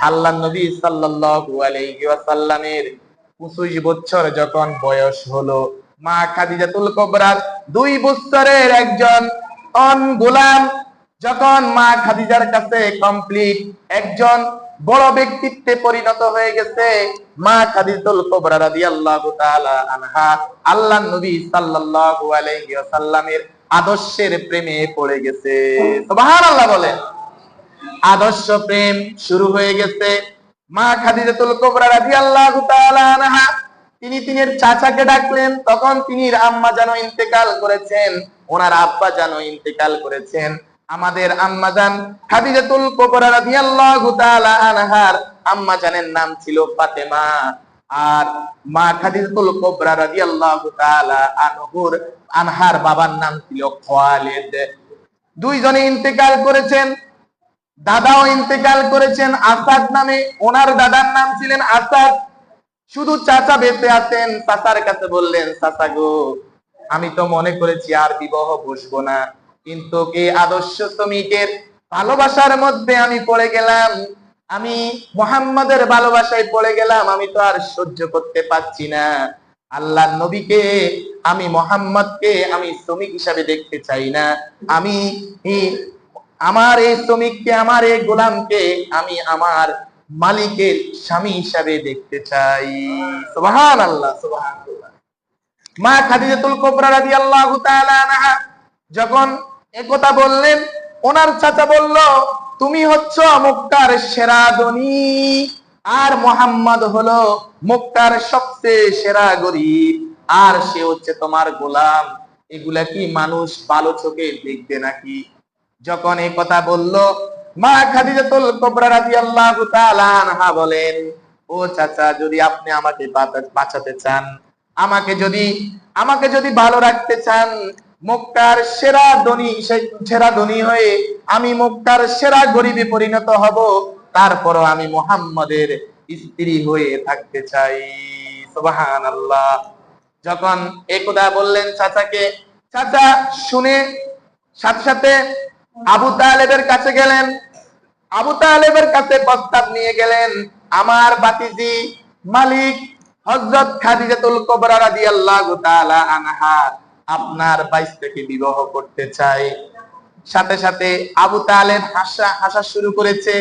আল্লাহ নবী সাল্লাল্লাহু আলাইহি ওয়াসাল্লামের 25 বছর যখন বয়স হলো, মা খাদিজাতুল কুবরার 2 বছরের একজন গোলাম যখন মা খাদিজার কাছে কমপ্লিট একজন বড় ব্যক্তিত্বে পরিণত হয়ে গেছে, মা খাদিজাতুল কুবরা রাদিয়াল্লাহু তাআলা আনহা আল্লাহর নবী সাল্লাল্লাহু আলাইহি ওয়াসাল্লামের আদর্শের প্রেমে পড়ে গেছে। সুবহানাল্লাহ বলেন। আদর্শ প্রেম শুরু হয়ে গেছে। মা খাদিজাতুল কুবরা রাদিয়াল্লাহু তাআলা আনহা তিনি তিনের চাচাকে ডাকলেন। তখন তিনি আম্মা জানো ইন্তেকাল করেছেন, ওনার আব্বা জানো ইন্তেকাল করেছেন। আমাদের আম্মা জান খাদিজাতুল কুবরা রাদিয়াল্লাহু তাআলা আনহার আম্মা জানের নাম ছিল ফাতেমা, আর মা খাদিজাতুল কুবরা রাদিয়াল্লাহু তাআলা আনহার বাবার নাম ছিল খালিদ। দুইজনে ইন্তেকাল করেছেন। দাদাও ইন্তেকাল করেছেন আসাদ নামে, ওনার দাদার নাম ছিলেন আসাদ। শুধু চাচা বেঁচে আছেন। চাচার কাছে বললেন, চাচা গো, আমি তো মনে করেছি আর বিবাহ বসবো না, কিন্তু এই আদর্শ শ্রমিকের ভালোবাসার মধ্যে আমি পড়ে গেলাম, আমি মুহাম্মাদের ভালোবাসায় পড়ে গেলাম, আমি তো আর সহ্য করতে পারছি না। আল্লাহর নবীকে, আমি মুহাম্মদকে আমি শ্রমিক হিসাবে দেখতে চাই না। আমি আমার এই শ্রমিককে, আমার এই গোলামকে আমি আমার মালিকের স্বামী হিসাবে দেখতে চাই। সুবহানাল্লাহ, সুবহানাল্লাহ। মা খাদিজাতুল কুবরা রাদিয়াল্লাহু তাআলা আনহা যখন একথা বললেন, ওনার চাচা বলল, তুমি হচ্ছ মক্কার সেরা ধনী, আর মুহাম্মদ হলো মক্কার সবচেয়ে সেরা গরীব, আর সে হচ্ছে তোমার গোলাম। এগুলা কি মানুষ ভালো চোখে দেখবে নাকি? যখন এই কথা বলল, মা খাদিজাতুল কুবরা রাদিয়াল্লাহু তাআলা আনহা বলেন, ও চাচা, যদি আপনি আমাকে বাঁচাতে চান, আমাকে যদি ভালো রাখতে চান, মক্কার সেরা ধনী হয়ে আমি মক্কার সেরা গরীবে পরিণত হব, তারপরও আমি মুহাম্মাদের স্ত্রী হয়ে থাকতে চাই। সুবহানাল্লাহ। যখন এই কথা বললেন চাচাকে, চাচা শুনে সাথে সাথে আবু তালেবের কাছে গেলেন। আবু তালেবের কাছে প্রস্তাব নিয়ে গেলেন, আমার বাতিজি মালিক হযরত খাদিজাতুল কুবরা রাদিয়াল্লাহু তাআলা আনহা আপনার বাইস্তাকে বিবাহ করতে চাই। সাথে সাথে আবু তালেব হাসা শুরু করেছে,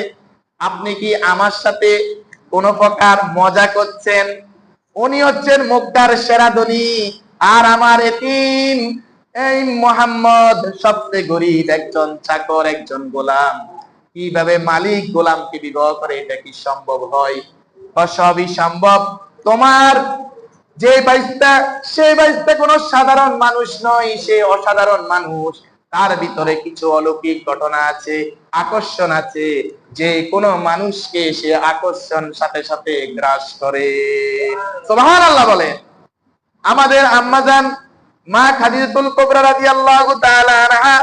আপনি কি আমার সাথে কোন প্রকার মজা করছেন? উনি হচ্ছেন মক্কার সেরা ধনী, আর আমার এতিম এই মুহাম্মদ সবচেয়ে গরীব একজন চাকর, একজন গোলাম। কিভাবে মালিক গোলামকে বিবাহ করে? এটা কি সম্ভব হয়? সবই সম্ভব। তোমার যে বাইস্তা, সেই বাইস্তা কোনো সাধারণ মানুষ নয়, সে অসাধারণ মানুষ। তার ভিতরে কিছু অলৌকিক ঘটনা আছে, আকর্ষণ আছে, যে কোনো মানুষকে সে আকর্ষণ সাথে সাথে গ্রাস করে। সুবহানাল্লাহ বলে। আমাদের আম্মাজান মা খাদিজাতুল কুবরা রাদিয়াল্লাহু তাআলা আনহা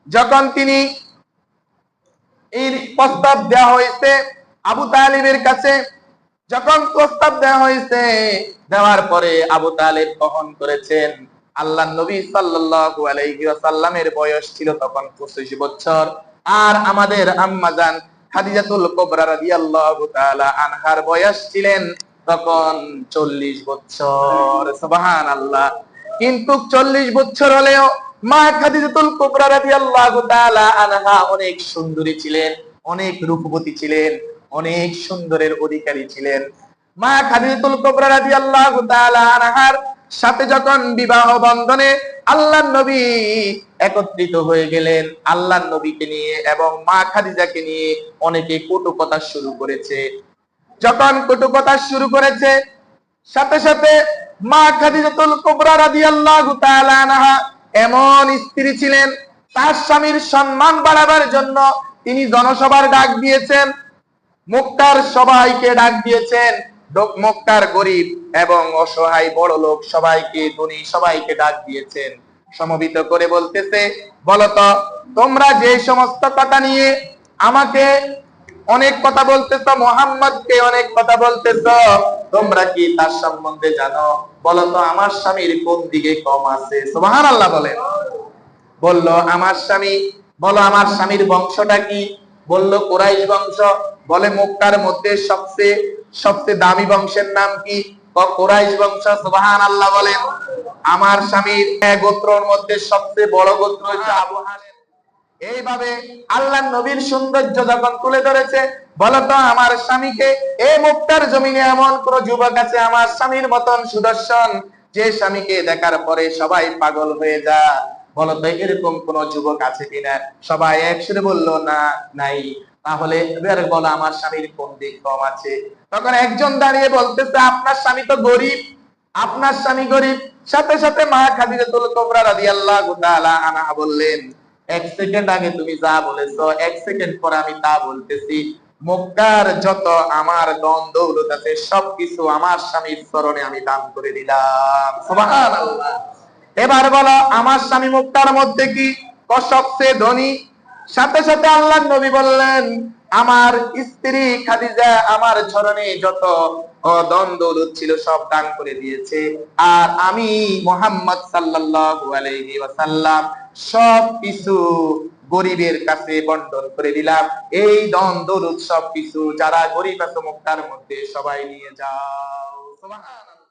যখন তিনি এই প্রস্তাব দেওয়া হয়েছে আবু তালিবের কাছে, যখন প্রস্তাব দেওয়া হয়েছে, দেওয়ার পরে আবু তালিব গ্রহণ করেছেন। আল্লাহর নবী সাল্লাল্লাহু আলাইহি ওয়াসাল্লামের বয়স ছিল তখন 25 বছর, আর আমাদের আম্মাজান খাদিজাতুল কুবরা রাদিয়াল্লাহু তাআলা আনহার বয়স ছিলেন তখন 40 বছর। সুবহানাল্লাহ। কিন্তু 40 বছর হলেও মা খাদিজাতুল কুবরা রাদিয়াল্লাহু তাআলা আনহা অনেক সুন্দরী ছিলেন, অনেক রূপবতী ছিলেন, অনেক সুন্দরের অধিকারী ছিলেন। মা খাদিজাতুল কুবরা রাদিয়াল্লাহু তাআলা আনহার সাথে যখন বিবাহ বন্ধনে আল্লাহর নবী একত্রিত হয়ে গেলেন, আল্লাহর নবীকে নিয়ে এবং মা খাদিজাকে নিয়ে অনেকে কটু কথা শুরু করেছে। যখন কটু কথা শুরু করেছে, সাথে সাথে মা খাদিজাতুল কুবরা রাদিয়াল্লাহু তাআলা আনহা এমন স্ত্রী ছিলেন, তার স্বামীর সম্মান বাড়াবার জন্য তিনি জনসভার ডাক দিয়েছেন, মক্কার সবাইকে ডাক দিয়েছেন, মক্কার গরিব এবং অসহায় বড় লোক সবাইকে, ধনী সবাইকে ডাক দিয়েছেন। সমবেত করে বলতেছে, বলতো তোমরা যে সমস্ত কথা নিয়ে আমাকে অনেক কথা বলতেছ, মুহাম্মদকে অনেক কথা বলতেছ, তোমরা কি তার সম্বন্ধে জানো? বলতো আমার স্বামীর কোন দিকে কম আছে? সুবহানাল্লাহ বলেন। বলল আমার স্বামী, বলো আমার স্বামীর বংশটা কি? বলল কুরাইশ বংশ। বলে মক্কার মধ্যে সবচেয়ে সবচেয়ে দামি বংশের নাম কি? কুরাইশ বংশ। সুবহানাল্লাহ বলেন। আমার স্বামীর গোত্রের মধ্যে সবচেয়ে বড় গোত্র হচ্ছে আবু হানিফ। এইভাবে আল্লাহ নবীর সৌন্দর্য যখন তুলে ধরেছে, বলতো আমার স্বামীকে, এই মক্কার জমিনে এমন কোন যুবক আছে আমার স্বামীর মতন সুদর্শন, যে স্বামীকে দেখার পরে সবাই পাগল হয়ে যায়? বলতো এরকম কোন যুবক আছে কিনা? সবাই একসাথে বলল না, নাই। তাহলে এবার বলো আমার স্বামীর কোন দিক কম আছে? তখন একজন দাঁড়িয়ে বলতেছে, আপনার স্বামী তো গরিব, আপনার স্বামী গরিব। সাথে সাথে মা খাদিজাতুল কুবরা রাদিয়াল্লাহু তাআলা আনহা বললেন, এক সেকেন্ড আগে তুমি যা বলেছো, এক সেকেন্ড পরে আমি তা বলতেছি। মক্কার যত আমার ধন দৌলত আছে সবকিছু আমার স্বামীর চরণে আমি দান করে দিলাম। সুবহানাল্লাহ। এবার বলো আমার স্বামী মক্কার মধ্যে কি সবচেয়ে ধনী? সাথে সাথে আল্লাহর নবী বললেন, আমার স্ত্রী খাদিজা আমার চরণে যত ধন দৌলত ছিল সব দান করে দিয়েছে, আর আমি মুহাম্মদ সাল্লাল্লাহু আলাইহি ওয়াসাল্লাম সব কিছু গরিবের কাছে বন্টন করে দিলাম। এই ধন দৌলত সব কিছু যারা গরিব আছে মক্কার মধ্যে সবাই নিয়ে যাও। সুবহানাল্লাহ।